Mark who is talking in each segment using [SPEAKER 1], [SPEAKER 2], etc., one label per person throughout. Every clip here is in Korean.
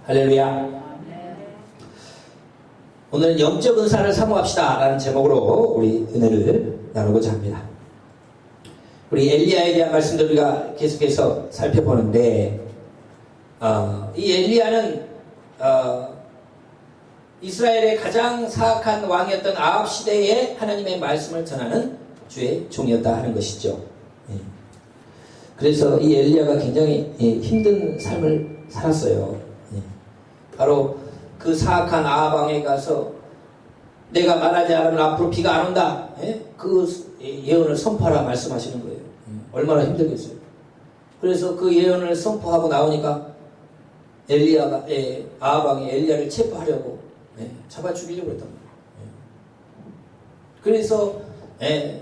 [SPEAKER 1] 할렐루야. 오늘은 영적 은사를 사모합시다 라는 제목으로 우리 은혜를 나누고자 합니다. 우리 엘리야에 대한 말씀들 우리가 계속해서 살펴보는데 이 엘리야는 이스라엘의 가장 사악한 왕이었던 아합 시대에 하나님의 말씀을 전하는 주의 종이었다 하는 것이죠. 그래서 이 엘리야가 굉장히 힘든 삶을 살았어요. 바로 그 사악한 아합 왕에 가서 내가 말하지 않으면 앞으로 비가 안 온다. 그 예언을 선포하라 말씀하시는 거예요. 얼마나 힘들겠어요. 그래서 그 예언을 선포하고 나오니까 엘리야가 아합 왕이 엘리야를 체포하려고 잡아 죽이려고 했단 말이에요. 그래서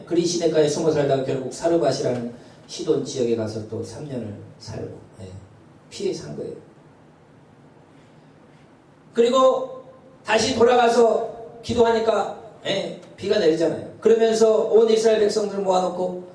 [SPEAKER 1] 그리 시내가에 숨어 살다가 결국 사르밧이라는 시돈 지역에 가서 또 3년을 살고 피해 산 거예요. 그리고 다시 돌아가서 기도하니까 비가 내리잖아요. 그러면서 온 이스라엘 백성들을 모아놓고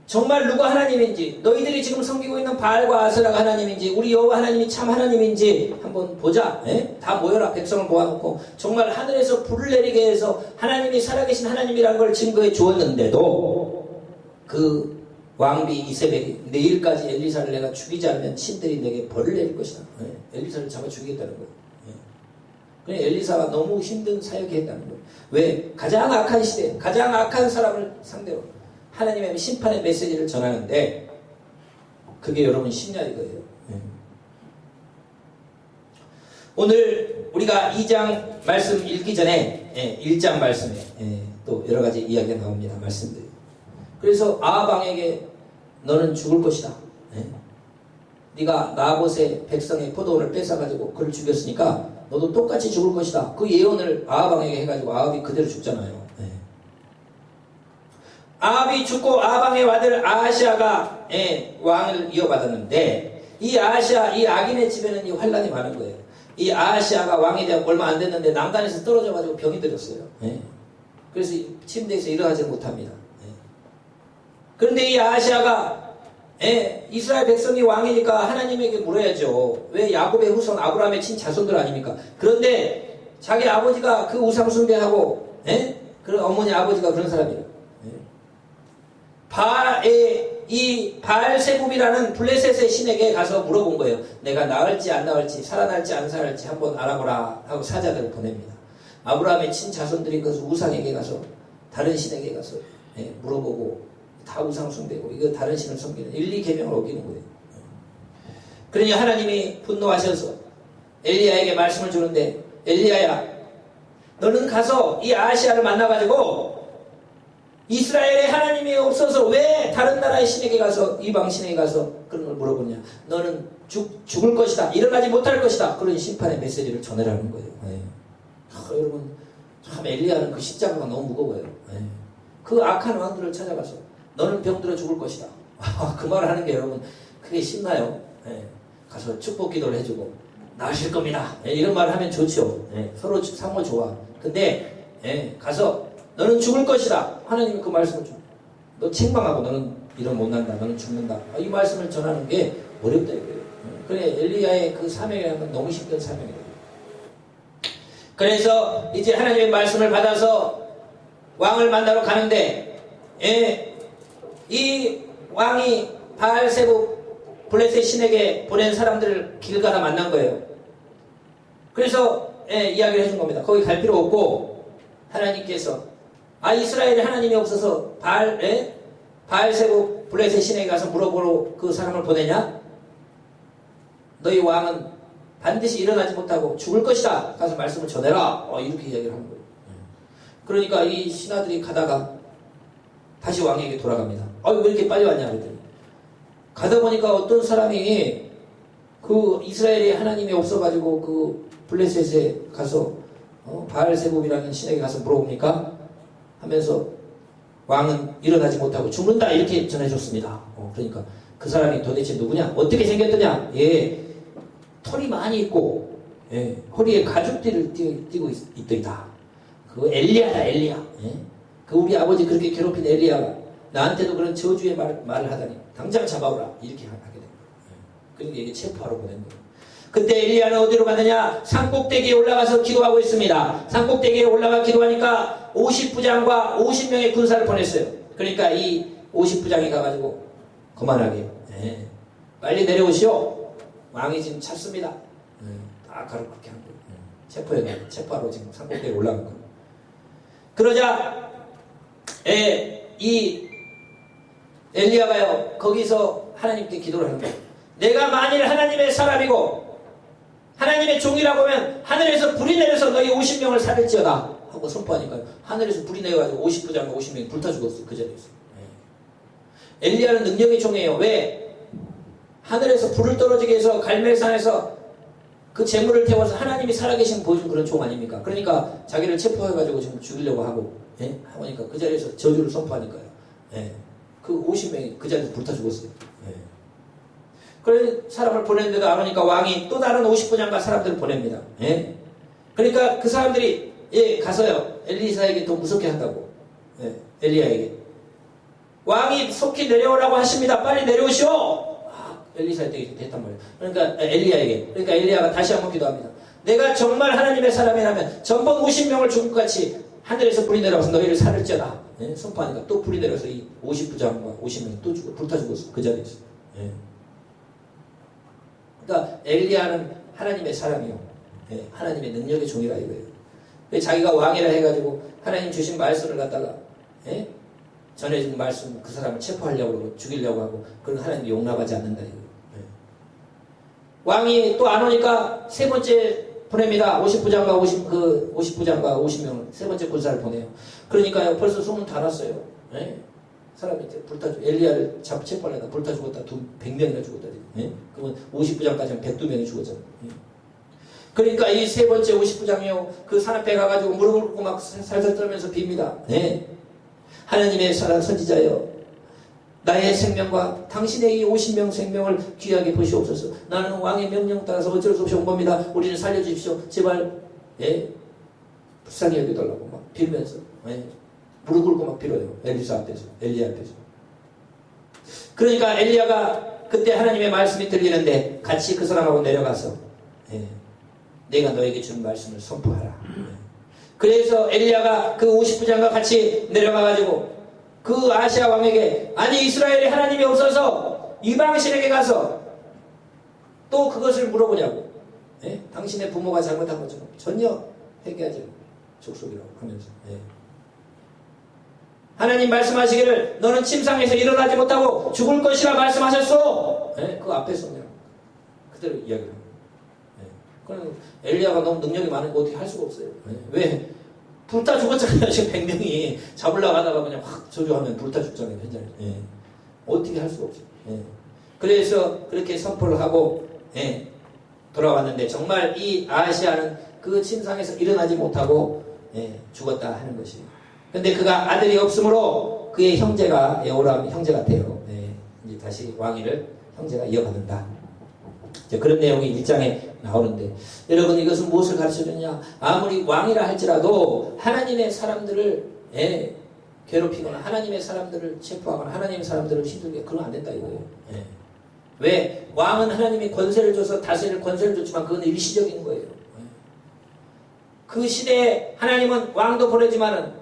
[SPEAKER 1] 정말 누가 하나님인지, 너희들이 지금 섬기고 있는 바알과 아세라가 하나님인지, 우리 여호와 하나님이 참 하나님인지 한번 보자. 다 모여라. 백성을 모아놓고 정말 하늘에서 불을 내리게 해서 하나님이 살아계신 하나님이라는 걸 증거해 주었는데도 그 왕비 이세벨이 내일까지 엘리사를 내가 죽이지 않으면 신들이 내게 벌을 내릴 것이다. 엘리사를 잡아 죽이겠다는 거예요. 그냥 엘리사가 너무 힘든 사역을 했다는 거예요. 왜? 가장 악한 시대, 가장 악한 사람을 상대로 하나님의 심판의 메시지를 전하는데 그게 여러분 쉽냐 이거예요. 오늘 우리가 2장 말씀 읽기 전에 1장 말씀에 또 여러 가지 이야기가 나옵니다. 말씀들이. 그래서 아합 왕에게 너는 죽을 것이다. 네가 나봇의 백성의 포도원을 뺏어가지고 그를 죽였으니까 너도 똑같이 죽을 것이다. 그 예언을 아합 왕에게 해가지고 아합이 그대로 죽잖아요. 아합이 죽고 아합 왕의 아들 아하시아가 왕을 이어받았는데 이 아하시아, 이 악인의 집에는 이 환란이 많은 거예요. 이 아하시아가 왕이 되고 얼마 안 됐는데 난간에서 떨어져가지고 병이 들었어요. 그래서 침대에서 일어나지 못합니다. 그런데 이 아하시아가 이스라엘 백성이 왕이니까 하나님에게 물어야죠. 왜 야곱의 후손 아브라함의 친자손들 아닙니까? 그런데 자기 아버지가 그 우상 숭배하고 그런 어머니 아버지가 그런 사람이에요. 이 바알세붑이라는 블레셋의 신에게 가서 물어본 거예요. 내가 나을지 안 나을지 살아날지 안 살아날지 한번 알아보라 하고 사자들을 보냅니다. 아브라함의 친자손들이 그 우상에게 가서 다른 신에게 가서 물어보고 다 우상 숭배고 이거 다른 신을 섬기는 1, 2계명을 어기는 거예요. 그러니 하나님이 분노하셔서 엘리야에게 말씀을 주는데 엘리야야 너는 가서 이 아하시아를 만나가지고 이스라엘에 하나님이 없어서 왜 다른 나라의 신에게 가서 이방 신에게 가서 그런 걸 물어보냐. 너는 죽을 것이다. 일어나지 못할 것이다. 그런 심판의 메시지를 전해라는 거예요. 여러분 참 엘리야는 그 십자가가 너무 무거워요. 그 악한 왕들을 찾아가서 너는 병들어 죽을 것이다. 그 말을 하는 게 여러분 그게 쉽나요? 가서 축복 기도를 해주고 나으실 겁니다. 이런 말을 하면 좋죠. 서로 상호 좋아. 근데 가서 너는 죽을 것이다. 하나님이 그 말씀을 줘. 너 책망하고 너는 이런 못난다. 너는 죽는다. 이 말씀을 전하는 게 어렵다 이거예요. 그래 엘리야의 그 사명이라는 건 너무 힘든 사명이에요. 그래서 이제 하나님의 말씀을 받아서 왕을 만나러 가는데 이 왕이 바알세붑 블레셋 신에게 보낸 사람들을 길 가다 만난 거예요. 그래서 이야기를 해준 겁니다. 거기 갈 필요 없고 하나님께서 이스라엘에 하나님이 없어서 바알세붑 블레셋 신에게 가서 물어보러 그 사람을 보내냐? 너희 왕은 반드시 일어나지 못하고 죽을 것이다. 가서 말씀을 전해라. 이렇게 이야기를 하는 거예요. 그러니까 이 신하들이 가다가 다시 왕에게 돌아갑니다. 왜 이렇게 빨리 왔냐 그랬더니 가다 보니까 어떤 사람이 그 이스라엘에 하나님이 없어가지고 그 블레셋에 가서 바알세붑이라는 신에게 가서 물어보니까 하면서 왕은 일어나지 못하고 죽는다 이렇게 전해줬습니다. 그러니까 그 사람이 도대체 누구냐? 어떻게 생겼더냐? 털이 많이 있고 허리에 가죽띠를 띠고 있더이다. 그 엘리야다 엘리야. 그 우리 아버지 그렇게 괴롭힌 엘리야가 나한테도 그런 저주의 말을 하다니 당장 잡아오라 이렇게 하게 된 거예요. 그러니까 이게 체포하러 보낸 거예요. 그때 엘리야는 어디로 갔느냐? 산꼭대기에 올라가서 기도하고 있습니다. 산꼭대기에 올라가 기도하니까 50부장과 50명의 군사를 보냈어요. 그러니까 이 50부장이 가가지고 그만하게 빨리 내려오시오. 왕이 지금 찾습니다. 다 가로 그렇게 한 거예요. 체포하러 지금 산꼭대기에 올라간 거예요. 그러자 이 엘리야가요 거기서 하나님께 기도를 하는 거예요. 내가 만일 하나님의 사람이고 하나님의 종이라고 하면 하늘에서 불이 내려서 너희 50명을 살릴지어다 하고 선포하니까요. 하늘에서 불이 내려가지고 50부장과 50명이 불타 죽었어요. 그 자리에서. 엘리야는 능력의 종이에요. 왜? 하늘에서 불을 떨어지게 해서 갈멜산에서 그 재물을 태워서 하나님이 살아계신 보여준 그런 종 아닙니까? 그러니까 자기를 체포해가지고 지금 죽이려고 하고 하니까 그 자리에서 저주를 선포하니까요. 그 50명이 그 자리에서 불타 죽었어요. 그래 사람을 보냈는데도 안 오니까 왕이 또 다른 50부장과 사람들을 보냅니다. 그러니까 그 사람들이 가서요 엘리사에게 더 무섭게 한다고. 엘리야에게 왕이 속히 내려오라고 하십니다. 빨리 내려오시오. 엘리사에게 됐단 말이에요. 그러니까 엘리야에게. 그러니까 엘리야가 다시 한번 기도합니다. 내가 정말 하나님의 사람이라면 전번 50명을 죽은 것 같이 하늘에서 불이 내려와서 너희를 살릴지어다. 선포하니까 또 불이 내려서 이 50부장과 50명이 또 불타 죽었어. 그 자리에서. 그러니까 엘리야는 하나님의 사람이요. 하나님의 능력의 종이라 이거예요. 자기가 왕이라 해가지고 하나님 주신 말씀을 갖다가 전해진 말씀 그 사람을 체포하려고 그러고 죽이려고 하고 그런 하나님이 용납하지 않는다 이거예요. 왕이 또 안 오니까 세 번째 보냅니다. 50부장과 50명을 세 번째 군사를 보내요. 그러니까요 벌써 소문 다 났어요. 사람이 이제 불타 엘리야를 체포하려다 불타 죽었다 100명이나 죽었다. 그러면 50부장까지는 102명이 죽었잖아요. 그러니까 이 세 번째 50부장이요 그 산 앞에 가가지고 무릎을 꿇고 막 살살 떨면서 빕니다. 하나님의 사랑 선지자여 나의 생명과 당신의 이 50명 생명을 귀하게 보시옵소서. 나는 왕의 명령 따라서 어쩔 수 없이 온 겁니다. 우리를 살려주십시오. 제발 불쌍히 여겨달라고 막 빌면서 무릎 꿇고 막 빌어요. 엘리야 앞에서. 그러니까 엘리야가 그때 하나님의 말씀이 들리는데 같이 그 사람하고 내려가서 내가 너에게 준 말씀을 선포하라. 그래서 엘리야가 그 50부장과 같이 내려가가지고 그 아시아 왕에게 아니 이스라엘에 하나님이 없어서 이방신에게 가서 또 그것을 물어보냐고. 당신의 부모가 잘못한 것처럼 전혀 회개하지 않고 족속이라고 하면서 하나님 말씀하시기를 너는 침상에서 일어나지 못하고 죽을 것이라 말씀하셨소. 그 앞에서 그냥 그대로 이야기를 합니다. 그럼 엘리야가 너무 능력이 많으니까 어떻게 할 수가 없어요. 왜? 불타 죽었잖아요. 지금 100명이 잡으려고 하다가 그냥 확 저주하면 불타 죽잖아요. 현장에. 어떻게 할 수가 없어요. 그래서 그렇게 선포를 하고 돌아왔는데 정말 이 아시아는 그 침상에서 일어나지 못하고 죽었다 하는 것이에요. 근데 그가 아들이 없으므로 그의 형제가 여호람 형제가 돼요. 이제 다시 왕위를 형제가 이어받는다. 그런 내용이 1장에 나오는데 여러분 이것은 무엇을 가르쳐주느냐? 아무리 왕이라 할지라도 하나님의 사람들을 괴롭히거나 하나님의 사람들을 체포하거나 하나님의 사람들을 힘들게 그러면 안 된다 이거예요. 왜? 왕은 하나님이 권세를 줘서 다스릴 권세를 줬지만 그건 일시적인 거예요. 그 시대에 하나님은 왕도 보내지만은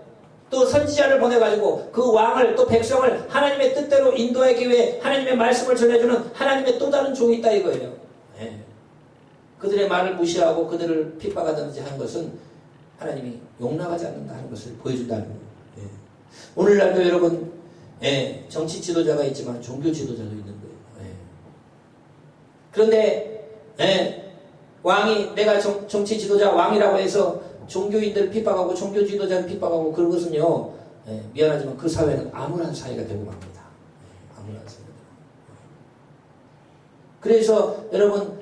[SPEAKER 1] 또 선지자를 보내가지고 그 왕을 또 백성을 하나님의 뜻대로 인도하기 위해 하나님의 말씀을 전해주는 하나님의 또 다른 종이 있다 이거예요. 그들의 말을 무시하고 그들을 핍박하든지 하는 것은 하나님이 용납하지 않는다 하는 것을 보여준다는 거예요. 오늘날도 여러분 정치 지도자가 있지만 종교 지도자도 있는 거예요. 그런데 왕이 내가 정치 지도자 왕이라고 해서 종교인들을 핍박하고 종교 지도자를 핍박하고 그런 것은요 미안하지만 그 사회는 암울한 사회가 되고 맙니다. 암울한 사회가. 그래서 여러분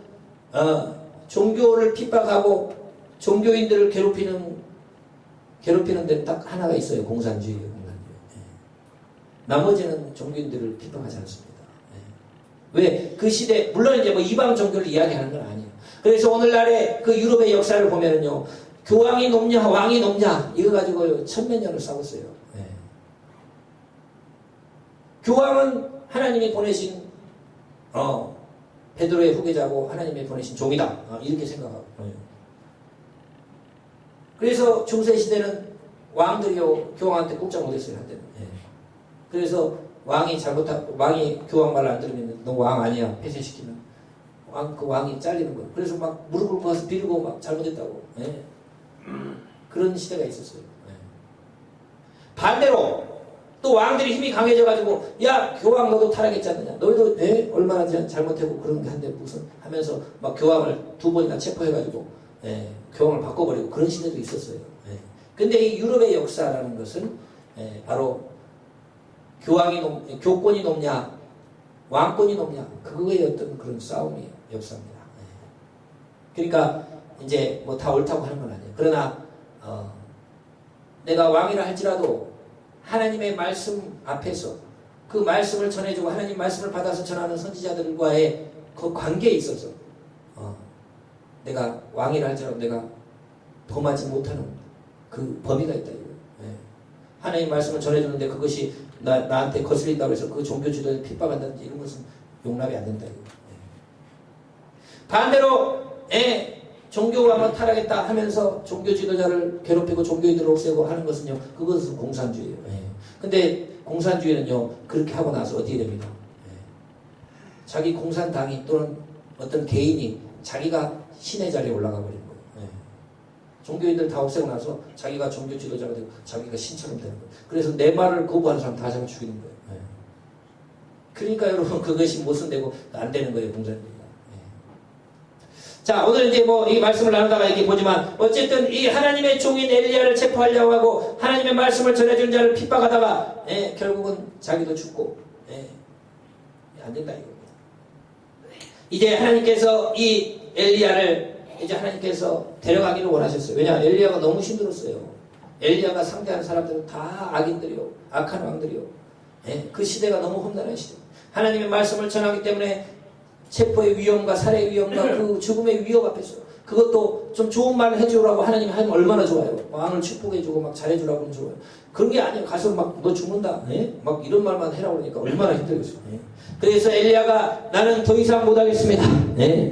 [SPEAKER 1] 종교를 핍박하고 종교인들을 괴롭히는 데는 딱 하나가 있어요. 공산주의예요. 나머지는 종교인들을 핍박하지 않습니다. 왜? 그 시대 물론 이제 뭐 이방 종교를 이야기하는 건 아니에요. 그래서 오늘날의 그 유럽의 역사를 보면은요 교황이 높냐 왕이 높냐 이거 가지고 천몇 년을 싸웠어요. 교황은 하나님이 보내신 베드로의 후계자고 하나님의 보내신 종이다. 이렇게 생각하고. 그래서 중세시대는 왕들이요 교황한테 꼼짝 못했어요. 한때는. 그래서 왕이 교황 말을 안 들으면 너 왕 아니야. 폐쇄시키면 그 왕이 잘리는 거예요. 그래서 막 무릎 꿇고 가서 빌고 막 잘못했다고. 그런 시대가 있었어요. 반대로 또 왕들이 힘이 강해져가지고 야 교황 너도 타락했지 않느냐. 너희도 얼마나 잘못하고 그런 게 한데 무슨 하면서 막 교황을 2번이나 체포해가지고 교황을 바꿔버리고 그런 시대도 있었어요. 근데 이 유럽의 역사라는 것은 바로 교권이 높냐 왕권이 높냐 그거의 어떤 그런 싸움이에요. 역사입니다. 그러니까 이제 뭐 다 옳다고 하는 건 아니에요. 그러나 내가 왕이라 할지라도 하나님의 말씀 앞에서 그 말씀을 전해주고 하나님 말씀을 받아서 전하는 선지자들과의 그 관계에 있어서 내가 왕이라 할지라도 내가 범하지 못하는 그 범위가 있다 이거예요. 하나님 말씀을 전해주는데 그것이 나한테 거슬린다고 해서 그 종교 지도에 핍박한다든지 이런 것은 용납이 안 된다 이거예요. 반대로 종교가 뭐 타락했다 하면서 종교 지도자를 괴롭히고 종교인들을 없애고 하는 것은요 그것은 공산주의예요. 근데 공산주의는요 그렇게 하고 나서 어떻게 됩니까? 자기 공산당이 또는 어떤 개인이 자기가 신의 자리에 올라가 버린 거예요. 종교인들 다 없애고 나서 자기가 종교 지도자가 되고 자기가 신처럼 되는 거예요. 그래서 내 말을 거부하는 사람 다 잡아 죽이는 거예요. 그러니까 여러분 그것이 모순되고 안 되는 거예요. 공산주의가. 자, 오늘 이제 뭐 이 말씀을 나누다가 이렇게 보지만 어쨌든 이 하나님의 종인 엘리야를 체포하려고 하고 하나님의 말씀을 전해주는 자를 핍박하다가 결국은 자기도 죽고 안 된다 이겁니다. 이제 하나님께서 이 엘리야를 이제 하나님께서 데려가기를 원하셨어요. 왜냐 엘리야가 너무 힘들었어요. 엘리야가 상대하는 사람들은 다 악인들이요 악한 왕들이요. 그 시대가 너무 험난한 시대. 하나님의 말씀을 전하기 때문에 체포의 위험과 살해의 위험과 그 죽음의 위협 앞에서 그것도 좀 좋은 말을 해주라고 하나님이 하면 얼마나 좋아요. 왕을 축복해주고 막 잘해주라고 하면 좋아요. 그런 게 아니에요. 가서 막 너 죽는다. 막 이런 말만 해라고 그러니까 얼마나 힘들겠어요. 그래서 엘리야가 나는 더 이상 못하겠습니다.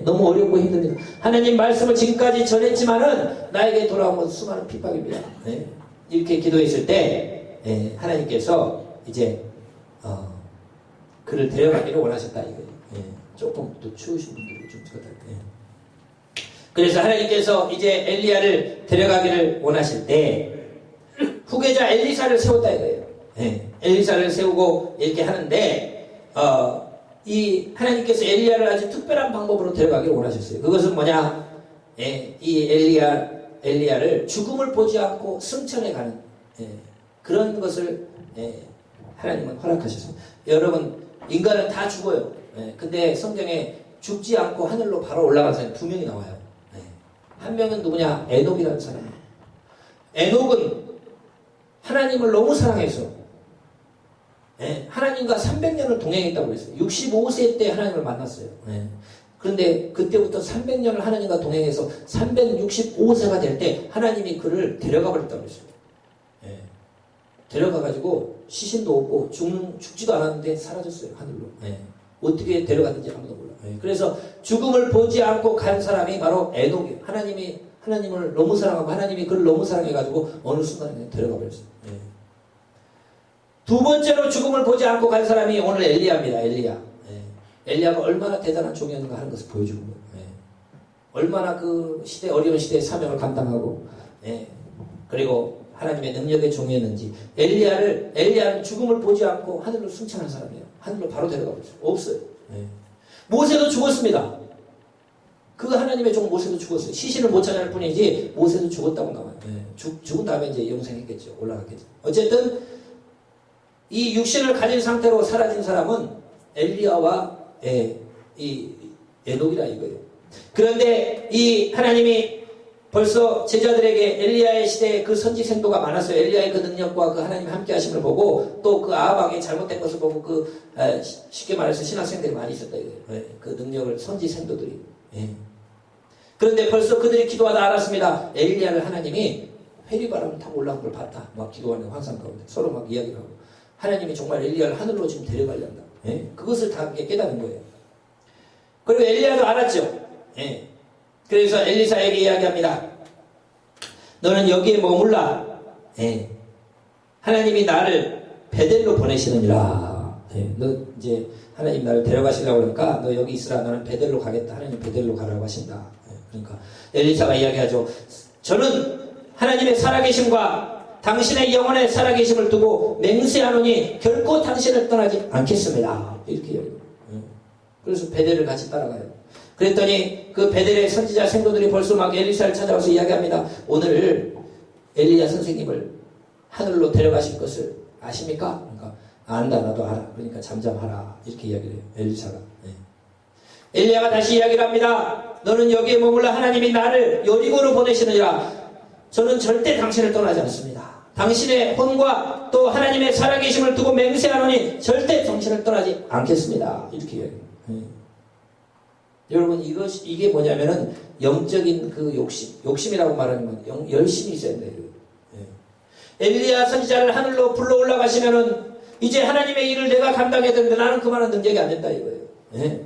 [SPEAKER 1] 너무 어렵고 힘듭니다. 하나님 말씀을 지금까지 전했지만은 나에게 돌아온 것은 수많은 핍박입니다. 이렇게 기도했을 때 하나님께서 이제 그를 데려가기를 원하셨다 이거예요. 조금 또 추우신 분들이 좀 그렇다. 그래서 하나님께서 이제 엘리야를 데려가기를 원하실 때 후계자 엘리사를 세웠다 이거예요. 엘리사를 세우고 이렇게 하는데 이 하나님께서 엘리야를 아주 특별한 방법으로 데려가기를 원하셨어요. 그것은 뭐냐? 이 엘리야를 죽음을 보지 않고 승천해 가는 그런 것을 하나님은 허락하셨어요. 여러분 인간은 다 죽어요. 근데 성경에 죽지 않고 하늘로 바로 올라간 사람이 2명이 나와요. 한 명은 누구냐? 에녹이라는 사람이에요. 에녹은 하나님을 너무 사랑해서 하나님과 300년을 동행했다고 그랬어요. 65세 때 하나님을 만났어요. 그런데 그때부터 300년을 하나님과 동행해서 365세가 될 때 하나님이 그를 데려가 버렸다고 그랬어요. 데려가가지고 시신도 없고 죽지도 않았는데 사라졌어요. 하늘로. 어떻게 데려갔는지 아무도 몰라. 그래서 죽음을 보지 않고 간 사람이 바로 에녹이에요. 하나님을 너무 사랑하고 하나님이 그를 너무 사랑해가지고 어느 순간에 데려가 버렸어요. 두 번째로 죽음을 보지 않고 간 사람이 오늘 엘리야입니다. 엘리야가 얼마나 대단한 종이었는가 하는 것을 보여주는 거예요. 얼마나 그 어려운 시대의 사명을 감당하고 그리고 하나님의 능력의 종이었는지. 엘리야는 죽음을 보지 않고 하늘로 승천한 사람이에요. 하늘로 바로 데려가 버렸어요. 없어요. 모세도 죽었습니다. 그 하나님의 종 모세도 죽었어요. 시신을 못 찾아낼 뿐이지 모세도 죽었다고 나와요. 죽은 다음에 이제 영생했겠죠. 올라갔겠죠. 어쨌든 이 육신을 가진 상태로 사라진 사람은 엘리야와 이 에녹이라 이거예요. 그런데 이 하나님이 벌써 제자들에게 엘리야의 시대에 그 선지 생도가 많았어요. 엘리야의 그 능력과 그 하나님 함께 하심을 보고 또 그 아합왕의 잘못된 것을 보고 쉽게 말해서 신학생들이 많이 있었다 이거예요. 그 능력을 선지 생도들이. 그런데 벌써 그들이 기도하다 알았습니다. 엘리야를 하나님이 회리바람을 타고 올라온 걸 봤다. 막 기도하는 환상 가운데 서로 막 이야기를 하고 하나님이 정말 엘리야를 하늘로 지금 데려가려 한다. 그것을 다 깨닫는 거예요. 그리고 엘리야도 알았죠. 예. 그래서 엘리사에게 이야기합니다. 너는 여기에 머물라. 예. 하나님이 나를 베델로 보내시느니라. 예. 너 이제 하나님 나를 데려가시려고 그러니까 너 여기 있으라. 나는 베델로 가겠다. 하나님 베델로 가라고 하신다. 예. 그러니까 엘리사가 이야기하죠. 저는 하나님의 살아계심과 당신의 영혼의 살아계심을 두고 맹세하노니 결코 당신을 떠나지 않겠습니다. 이렇게 이야기해요. 그래서 베델을 같이 따라가요. 그랬더니 그 베델의 선지자 생도들이 벌써 막 엘리사를 찾아와서 이야기합니다. 오늘 엘리야 선생님을 하늘로 데려가실 것을 아십니까? 그러니까 안다. 나도 알아. 그러니까 잠잠하라. 이렇게 이야기를 해요. 엘리사가. 엘리야가 다시 이야기를 합니다. 너는 여기에 머물러 하나님이 나를 여리고로 보내시느니라. 저는 절대 당신을 떠나지 않습니다. 당신의 혼과 또 하나님의 살아계심을 두고 맹세하노니 절대 당신을 떠나지 않겠습니다. 이렇게 이야기해요. 여러분 이게 뭐냐면은 영적인 그 욕심이라고 말하는 건 열심이 있어야 된다. 엘리야 선지자를 하늘로 불러 올라가시면은 이제 하나님의 일을 내가 감당해야 되는데 나는 그만한 능력이 안 된다 이거예요.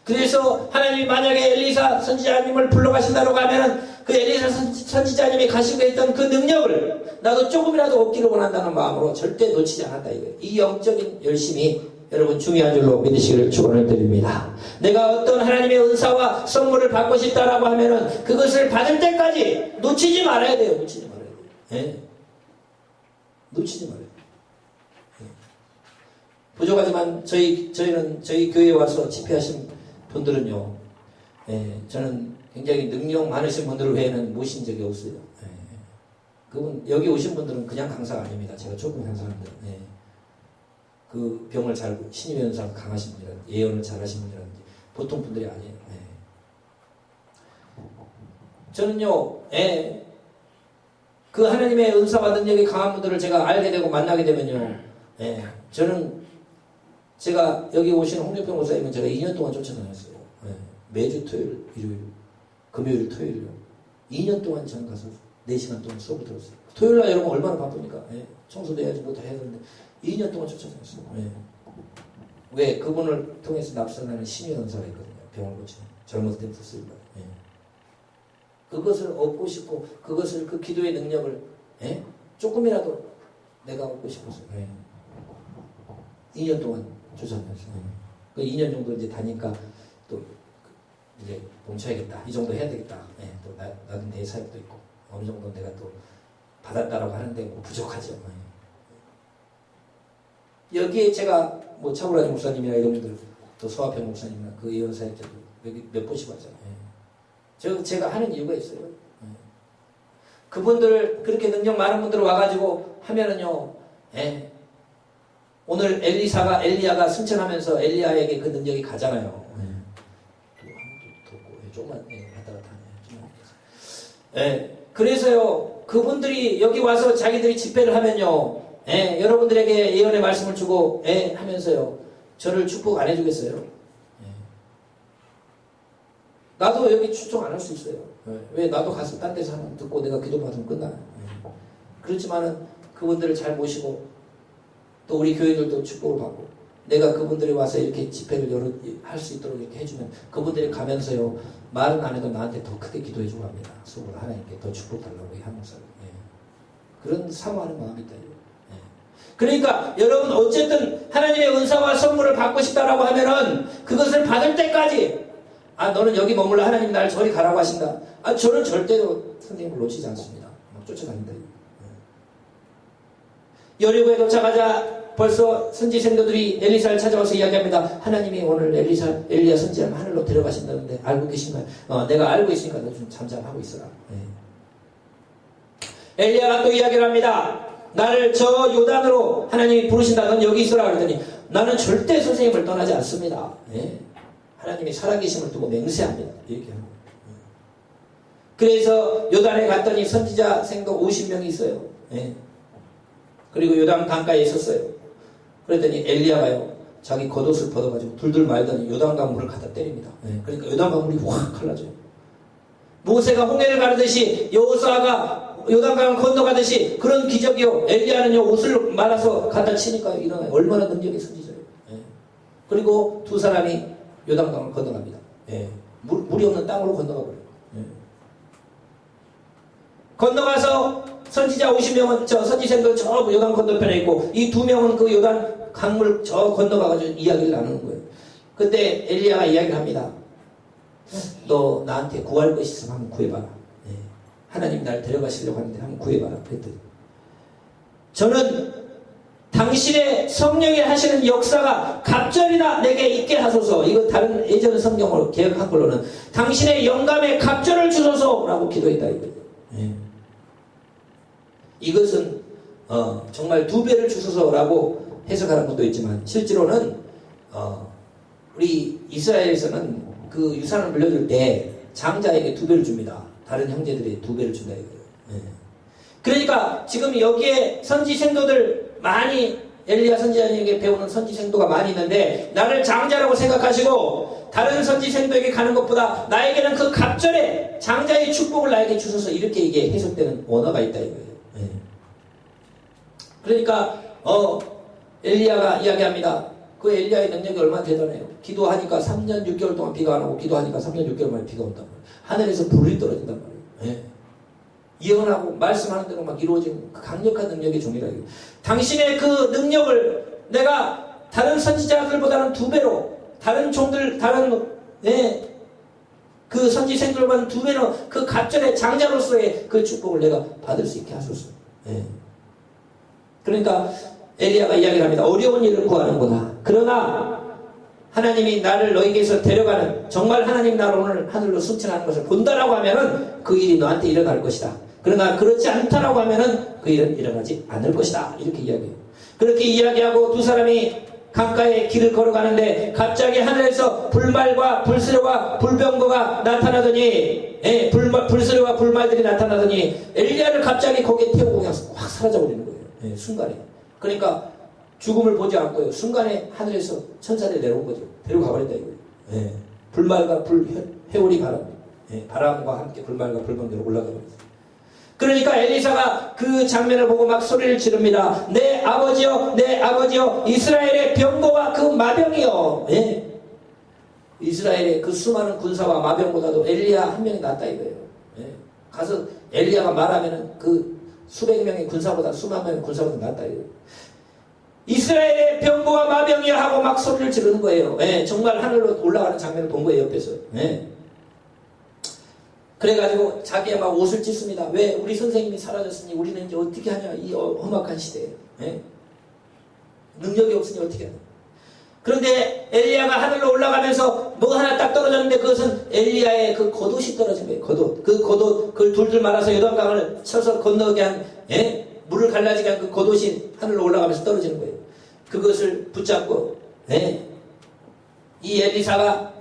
[SPEAKER 1] 그래서 하나님이 만약에 엘리사 선지자님을 불러가신다고 하면은 그 엘리사 선지자님이 가시고 있던 그 능력을 나도 조금이라도 얻기를 원한다는 마음으로 절대 놓치지 않았다 이거예요. 이 영적인 열심이 여러분 중요한 줄로 믿으시기를 축원을 드립니다. 내가 어떤 하나님의 은사와 선물을 받고 싶다라고 하면은 그것을 받을 때까지 놓치지 말아야 돼요. 놓치지 말아야 돼요. 놓치지 말아야 돼요. 부족하지만 저희 교회에 와서 집회하신 분들은요, 저는 굉장히 능력 많으신 분들 외에는 모신 적이 없어요. 그분 여기 오신 분들은 그냥 강사가 아닙니다. 제가 조금 강사인데. 그 병을 잘 신임의 은사가 강하신 분이라든지 예언을 잘하신 분이라든지 보통 분들이 아니에요. 저는요, 그 하나님의 은사와 능력이 강한 분들을 제가 알게 되고 만나게 되면요, 저는 제가 여기 오시는 홍준평 목사님은 제가 2년 동안 쫓아다녔어요. 매주 토요일, 일요일, 금요일, 토요일요. 2년 동안 전 가서 4시간 동안 수업을 들었어요. 토요일날 여러분 얼마나 바쁩니까? 청소도 해야지 뭐 다 해야 되는데 2년 동안 쫓아다녔어요. 왜? 그분을 통해서 납선하는 신의 은사가 있거든요. 병을 고치는. 젊었을 때부터 쓰는 거예요. 그것을 얻고 싶고 그것을 그 기도의 능력을 조금이라도 내가 얻고 싶었어요. 2년 동안 쫓아다녔어요. 그 2년 정도 이제 다니까 또 이제 멈춰야겠다. 이 정도 해야 되겠다. 또 나도 내 사역도 있고 어느 정도 내가 또 받았다라고 하는데 뭐 부족하죠. 여기에 제가 뭐 차고라지 목사님이나 이런 분들 또 서화평 목사님이나 그 예언 사역자들 여기 몇 번씩 왔잖아요. 제가 하는 이유가 있어요. 그분들 그렇게 능력 많은 분들 와가지고 하면은요. 오늘 엘리야가 승천하면서 엘리야에게 그 능력이 가잖아요. 조금만 왔다 갔다 하네. 그래서요 그분들이 여기 와서 자기들이 집회를 하면요, 여러분들에게 예언의 말씀을 주고 하면서요 저를 축복 안 해주겠어요? 나도 여기 추종 안 할 수 있어요. 왜? 나도 가서 딴 데서 하면 듣고 내가 기도받으면 끝나요. 그렇지만은 그분들을 잘 모시고 또 우리 교회들도 축복을 받고 내가 그분들이 와서 이렇게 집회를 할 수 있도록 이렇게 해주면 그분들이 가면서요 말은 안 해도 나한테 더 크게 기도해주고 합니다. 속으로 하나님께 더 축복 달라고 하면서 그런 사모하는 마음이 있다. 그러니까 여러분 어쨌든 하나님의 은사와 선물을 받고 싶다라고 하면은 그것을 받을 때까지 너는 여기 머물러 하나님 날 저리 가라고 하신다. 저는 절대로 선생님을 놓치지 않습니다. 막 쫓아다닌다. 여리고에 도착하자 벌써 선지생도들이 엘리사를 찾아와서 이야기합니다. 하나님이 오늘 엘리야 선지자를 하늘로 데려가신다는데 알고 계신가요? 내가 알고 있으니까 너 좀 잠잠하고 있어라. 엘리야가 또 이야기를 합니다. 나를 저 요단으로 하나님이 부르신다. 넌 여기 있어라. 그랬더니 나는 절대 선생님을 떠나지 않습니다. 하나님이 살아계심을 두고 맹세합니다. 이렇게 하고. 그래서 요단에 갔더니 선지자 생도 50명이 있어요. 그리고 요단 강가에 있었어요. 그랬더니 엘리야가요 자기 겉옷을 벗어가지고 둘둘 말더니 요단강 물을 갖다 때립니다. 그러니까 요단강 물이 확 갈라져요. 모세가 홍해를 가르듯이 여호수아가 요단강을 건너가듯이 그런 기적이요. 엘리야는요 옷을 말아서 갖다 치니까 일어나요. 얼마나 능력이 선지자예요. 그리고 두 사람이 요단강을 건너갑니다. 예. 물이 없는 땅으로 건너가 버려요. 예. 건너가서 선지자 50명은 저 선지생들 저 요단 건너편에 있고 이 2명은 그 요단 강물 저 건너가가지고 이야기를 나누는 거예요. 그때 엘리야가 이야기를 합니다. 너 나한테 구할 것이 있으면 한번 구해봐라. 예. 하나님 날 데려가시려고 하는데 한번 구해봐라. 그랬더니 저는 당신의 성령이 하시는 역사가 갑절이나 내게 있게 하소서. 이거 다른 예전 성경으로 개혁한 걸로는 당신의 영감에 갑절을 주소서라고 기도했다 이거예요. 예. 이것은 정말 2배를 주소서라고 해석하는 분도 있지만 실제로는 우리 이스라엘에서는 그 유산을 물려줄 때 장자에게 2배를 줍니다. 다른 형제들이 2배를 준다 이거예요. 예. 그러니까 지금 여기에 선지 생도들 많이 엘리야 선지자님에게 배우는 선지 생도가 많이 있는데 나를 장자라고 생각하시고 다른 선지 생도에게 가는 것보다 나에게는 그 갑절의 장자의 축복을 나에게 주셔서 이렇게 이게 해석되는 원어가 있다 이거예요. 예. 그러니까 엘리야가 이야기합니다. 그 엘리야의 능력이 얼마나 대단해요. 기도하니까 3년 6개월 동안 비가 안 오고 기도하니까 3년 6개월 만에 비가 온단 말이에요. 하늘에서 불이 떨어진단 말이에요. 예. 예언하고 말씀하는 대로 막 이루어진 그 강력한 능력의 종이라 이거. 당신의 그 능력을 내가 다른 선지자들보다는 2배로 다른 종들 다른 그 선지생들보다는 2배로 그 갑절의 장자로서의 그 축복을 내가 받을 수 있게 하소서. 예. 그러니까 엘리야가 이야기를 합니다. 어려운 일을 구하는구나. 그러나 하나님이 나를 너에게서 데려가는 정말 하나님 나를 오늘 하늘로 승천하는 것을 본다라고 하면은 그 일이 너한테 일어날 것이다. 그러나 그렇지 않다라고 하면은 그 일은 일어나지 않을 것이다. 이렇게 이야기해요. 그렇게 이야기하고 두 사람이 강가에 길을 걸어가는데 갑자기 하늘에서 불말과 불수레와 불병거가 나타나더니 불수레와 불말들이 나타나더니 엘리야를 갑자기 거기에 태우고 그냥 확 사라져버리는 거예요. 순간에. 그러니까 죽음을 보지 않고요. 순간에 하늘에서 천사들이 내려온 거죠. 데려가 버린다 이거예요. 불말과 회오리 바람, 바람과 함께 불말과 불병거로 올라가 버렸어요. 그러니까 엘리사가 그 장면을 보고 막 소리를 지릅니다. 내 아버지여, 내 아버지여, 이스라엘의 병거와 그 마병이여. 이스라엘의 그 수많은 군사와 마병보다도 엘리야 한 명이 낫다 이거예요. 가서 엘리야가 말하면은 그 수백 명의 군사보다 수만 명의 군사보다 낫다 이거예요. 이스라엘의 병거와 마병이여 하고 막 소리를 지르는 거예요. 정말 하늘로 올라가는 장면을 본 거예요, 옆에서. 그래가지고 자기가 막 옷을 찢습니다. 왜? 우리 선생님이 사라졌으니 우리는 이제 어떻게 하냐, 이 험악한 시대에. 능력이 없으니 어떻게 하냐. 그런데 엘리야가 하늘로 올라가면서 뭐 하나 딱 떨어졌는데 그것은 엘리야의 그 겉옷이 떨어진 거예요. 겉옷. 그 겉옷, 그걸 둘둘 말아서 요단강을 쳐서 건너게 한, 물을 갈라지게 한 그 겉옷이 하늘로 올라가면서 떨어지는 거예요. 그것을 붙잡고, 이 엘리사가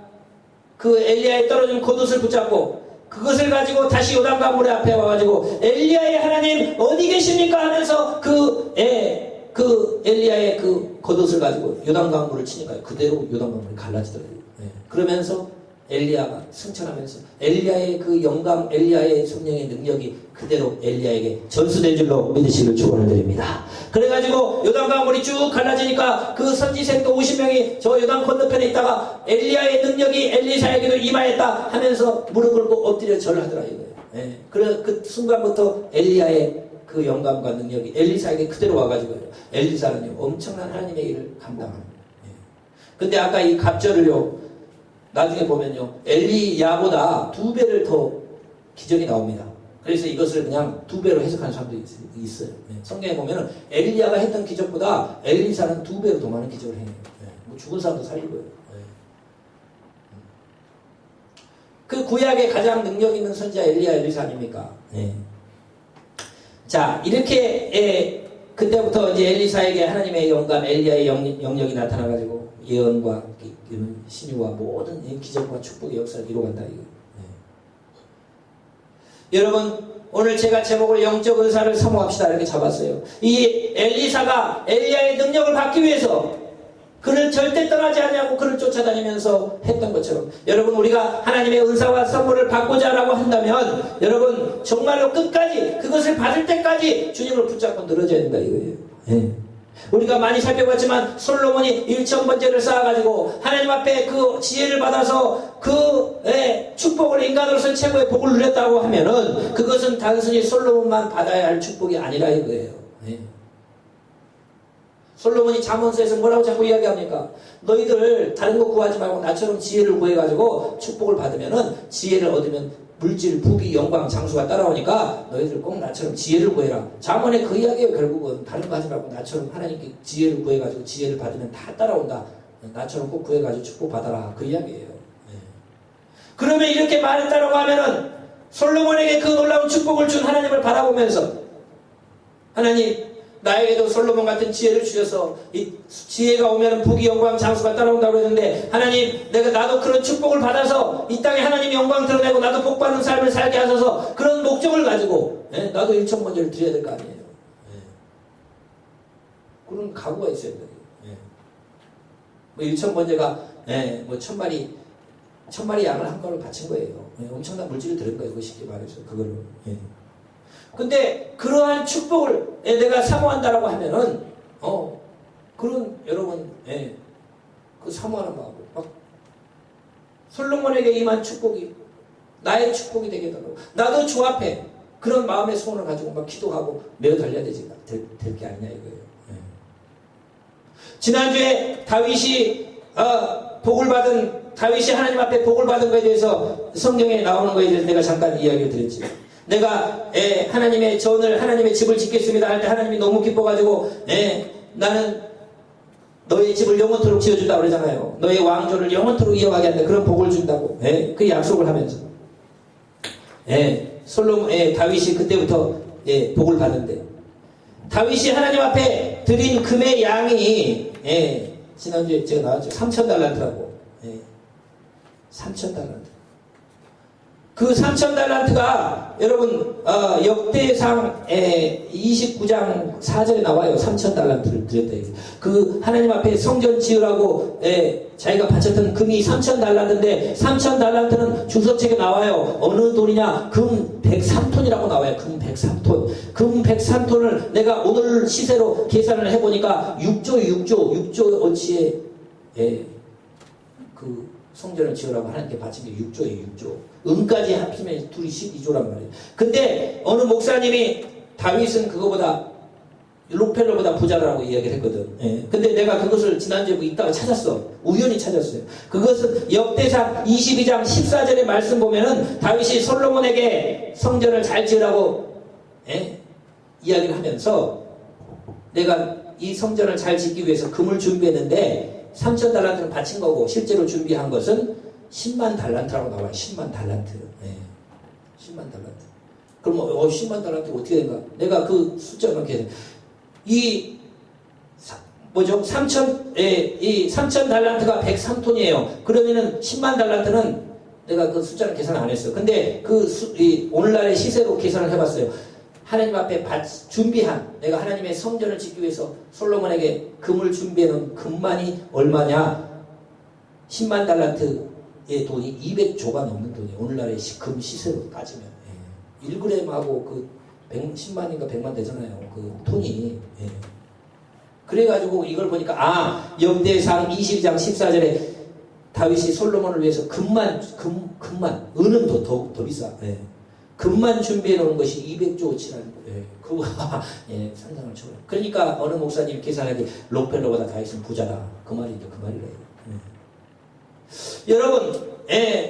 [SPEAKER 1] 그 엘리야에 떨어진 겉옷을 붙잡고 그것을 가지고 다시 요단강 물에 앞에 와가지고 엘리야의 하나님 어디 계십니까 하면서 그 엘리야의 그 겉옷을 가지고 요단강 물을 치니까 그대로 요단강 물이 갈라지더라고요. 그러면서 엘리야가 승천하면서 엘리야의 그 영감, 엘리야의 성령의 능력이 그대로 엘리야에게 전수된 줄로 믿으시길 축원을 드립니다. 그래가지고 요단강 물이 쭉 갈라지니까 그 선지생도 50명이 저 요단 건너편에 있다가 엘리야의 능력이 엘리사에게도 임하였다 하면서 무릎 꿇고 엎드려 절을 하더라 이거예요. 그래 그 순간부터 엘리야의 그 영감과 능력이 엘리사에게 그대로 와가지고 엘리사는 엄청난 하나님의 일을 감당하는 거예요. 근데 아까 이 갑절을요 나중에 보면요 엘리야보다 2배를 더 기적이 나옵니다. 그래서 이것을 그냥 2배로 해석하는 사람도 있어요. 성경에 보면은 엘리야가 했던 기적보다 엘리사는 2배로 더 많은 기적을 해요. 뭐 죽은 사람도 살리고요. 그 구약에 가장 능력 있는 선지자 엘리야 엘리사 아닙니까? 자 이렇게 그때부터 이제 엘리사에게 하나님의 영감 엘리야의 영역이 나타나가지고 예언과 신유와 모든 기적과 축복의 역사를 이루어간다 이거. 여러분 오늘 제가 제목을 영적 은사를 사모합시다 이렇게 잡았어요. 이 엘리사가 엘리야의 능력을 받기 위해서 그를 절대 떠나지 않냐고 그를 쫓아다니면서 했던 것처럼 여러분 우리가 하나님의 은사와 선물을 받고자 라고 한다면 여러분 정말로 끝까지 그것을 받을 때까지 주님을 붙잡고 늘어져야 된다 이거예요. 우리가 많이 살펴봤지만 솔로몬이 1000번째를 쌓아가지고 하나님 앞에 그 지혜를 받아서 그 축복을 인간으로서 최고의 복을 누렸다고 하면은 그것은 단순히 솔로몬만 받아야 할 축복이 아니라 이거예요. 솔로몬이 잠언서에서 뭐라고 자꾸 이야기합니까? 너희들 다른 거 구하지 말고 나처럼 지혜를 구해가지고 축복을 받으면은 지혜를 얻으면 물질, 부귀, 영광, 장수가 따라오니까 너희들 꼭 나처럼 지혜를 구해라. 잠언의 그 이야기예요. 결국은 다른 거 하지 말고 나처럼 하나님께 지혜를 구해가지고 지혜를 받으면 다 따라온다. 나처럼 꼭 구해가지고 축복받아라. 그 이야기예요. 그러면 이렇게 말했다라고 하면은 솔로몬에게 그 놀라운 축복을 준 하나님을 바라보면서 하나님 나에게도 솔로몬 같은 지혜를 주셔서 이 지혜가 오면 부귀 영광 장수가 따라온다고 했는데 하나님 내가 나도 그런 축복을 받아서 이 땅에 하나님 영광 드러내고 나도 복받는 삶을 살게 하셔서 그런 목적을 가지고 나도 1000번째를 드려야 될 거 아니에요. 그런 각오가 있어야 돼요. 뭐 1000번째가 뭐 1000마리 양을 한 거를 바친 거예요. 엄청난 물질을 들은 거예요. 그 쉽게 말해서 그거를. 근데 그러한 축복을 내가 사모한다라고 하면은 그런 여러분 그 사모하는 마음 막 솔로몬에게 임한 축복이 나의 축복이 되게 해달라고 나도 주 앞에 그런 마음의 소원을 가지고 막 기도하고 매어 달려야 되지 될 게 아니냐 이거예요. 지난주에 다윗이 하나님 앞에 복을 받은 것에 대해서 성경에 나오는 것에 대해서 내가 잠깐 이야기를 드렸지. 내가 하나님의 전을 하나님의 집을 짓겠습니다 할 때 하나님이 너무 기뻐가지고 나는 너의 집을 영원토록 지어준다고 그러잖아요. 너의 왕조를 영원토록 이어가게 한다. 그런 복을 준다고 그 약속을 하면서 다윗이 그때부터 복을 받는데 다윗이 하나님 앞에 드린 금의 양이 지난주에 제가 나왔죠. 3000달란트라고 3000달란트 그 3000달란트가 여러분 역대상 29장 4절에 나와요. 3000달란트를 드렸다. 그 하나님 앞에 성전 지으라고 자기가 바쳤던 금이 3000달란트인데 3000달란트는 주석책에 나와요. 어느 돈이냐? 금 103톤이라고 나와요. 금 103톤. 금 103톤을 내가 오늘 시세로 계산을 해보니까 6조 어치에 그 성전을 지으라고 하나님께 바친 게 6조예요. 6조. 은까지 합치면 둘이 12조란 말이에요. 근데 어느 목사님이 다윗은 그거보다 록펠러보다 부자라고 이야기를 했거든. 근데 내가 그것을 지난주에 이따가 찾았어. 우연히 찾았어요. 그것은 역대상 22장 14절의 말씀 보면은 다윗이 솔로몬에게 성전을 잘 지으라고 이야기를 하면서 내가 이 성전을 잘 짓기 위해서 금을 준비했는데 3000달란트는 바친 거고 실제로 준비한 것은 10만 달란트라고 나와요. 10만 달란트. 10만 달란트. 그럼 10만 달란트 어떻게 된가? 내가 그 숫자를 이렇게 이 3000 달란트가 103톤이에요. 그러면은 10만 달란트는 내가 그 숫자를 계산 안 했어요. 근데 오늘날의 시세로 계산을 해봤어요. 하나님 앞에 준비한 내가 하나님의 성전을 짓기 위해서 솔로몬에게 금을 준비해놓은 금만이 얼마냐? 10만 달란트의 돈이 200조가 넘는 돈이에요. 오늘날의 금 시세로 따지면 1g하고 그 10만인가 100만 되잖아요. 그 톤이. 그래가지고 이걸 보니까 역대상 22장 14절에 다윗이 솔로몬을 위해서 금만 은은 더 비싸. 금만 준비해 놓은 것이 200조치라는 거예요. 그거 상상을 초월. 그러니까 어느 목사님이 계산하기 록펠러보다 다윗은 부자다. 그 말이죠. 그 말이래요. 여러분,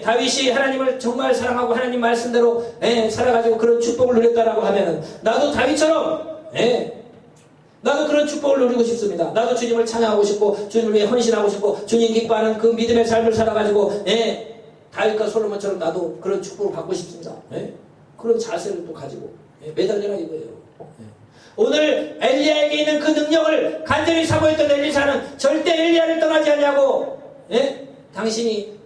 [SPEAKER 1] 다윗이 하나님을 정말 사랑하고 하나님 말씀대로 살아가지고 그런 축복을 누렸다라고 하면은 나도 다윗처럼 나도 그런 축복을 누리고 싶습니다. 나도 주님을 찬양하고 싶고 주님을 위해 헌신하고 싶고 주님 기뻐하는 그 믿음의 삶을 살아가지고 다윗과 솔로몬처럼 나도 그런 축복을 받고 싶습니다. 그런 자세를 또 가지고 매달려라 이거예요. 오늘 엘리야에게 있는 그 능력을 간절히 사모했던 엘리사는 절대 엘리야를 떠나지 않냐고. 당신이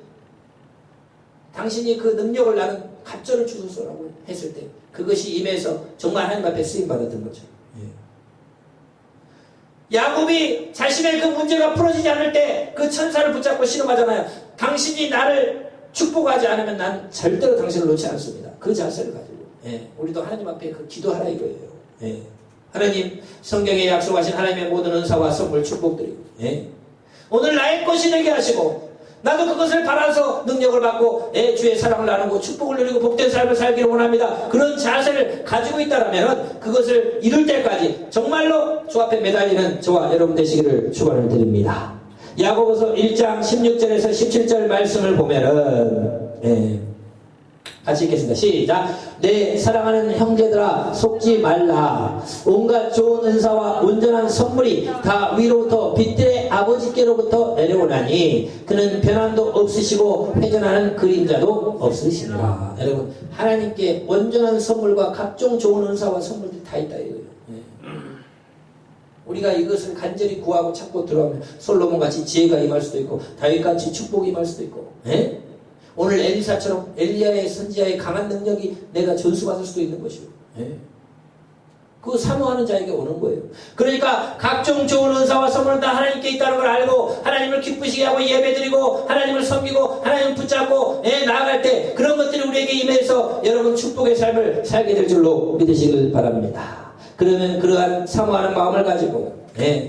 [SPEAKER 1] 그 능력을 나는 갑절을 주소서라고 했을 때 그것이 임해서 정말 하나님 앞에 쓰임 받았던 거죠. 야곱이 자신의 그 문제가 풀어지지 않을 때 그 천사를 붙잡고 신음하잖아요. 당신이 나를 축복하지 않으면 난 절대로 당신을 놓지 않습니다. 그 자세를 가지고 우리도 하나님 앞에 그 기도하라 이거예요. 하나님 성경에 약속하신 하나님의 모든 은사와 선물 축복드리고 예? 오늘 나의 것이 되게 하시고 나도 그것을 바라서 능력을 받고 주의 사랑을 나누고 축복을 누리고 복된 삶을 살기를 원합니다. 그런 자세를 가지고 있다면 그것을 이룰 때까지 정말로 주 앞에 매달리는 저와 여러분 되시기를 축원을 드립니다. 야고보서 1장 16절에서 17절 말씀을 보면은 같이 읽겠습니다. 시작. 내 사랑하는 형제들아 속지 말라. 온갖 좋은 은사와 온전한 선물이 다 위로부터 빛들의 아버지께로부터 내려오나니 그는 변함도 없으시고 회전하는 그림자도 없으시니라. 여러분 하나님께 온전한 선물과 각종 좋은 은사와 선물들이 다 있다 이거예요. 우리가 이것을 간절히 구하고 찾고 들어가면 솔로몬같이 지혜가 임할 수도 있고 다윗같이 축복이 임할 수도 있고 오늘 엘리사처럼 엘리야의 선지자의 강한 능력이 내가 전수받을 수도 있는 것이고 그거 사모하는 자에게 오는 거예요. 그러니까 각종 좋은 은사와 선물은 다 하나님께 있다는 걸 알고 하나님을 기쁘시게 하고 예배드리고 하나님을 섬기고 하나님을 붙잡고 나아갈 때 그런 것들이 우리에게 임해서 여러분 축복의 삶을 살게 될 줄로 믿으시길 바랍니다. 그러면 그러한 사모하는 마음을 가지고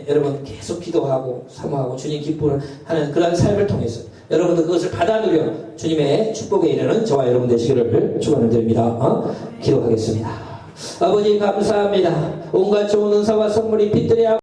[SPEAKER 1] 여러분 계속 기도하고 사모하고 주님 기뻐하는 그러한 삶을 통해서 여러분도 그것을 받아 누려 주님의 축복에 이르는 저와 여러분 되시기를 축원을 드립니다. 기도하겠습니다. 아버지 감사합니다. 온갖 좋은 은사와 선물이 빛들의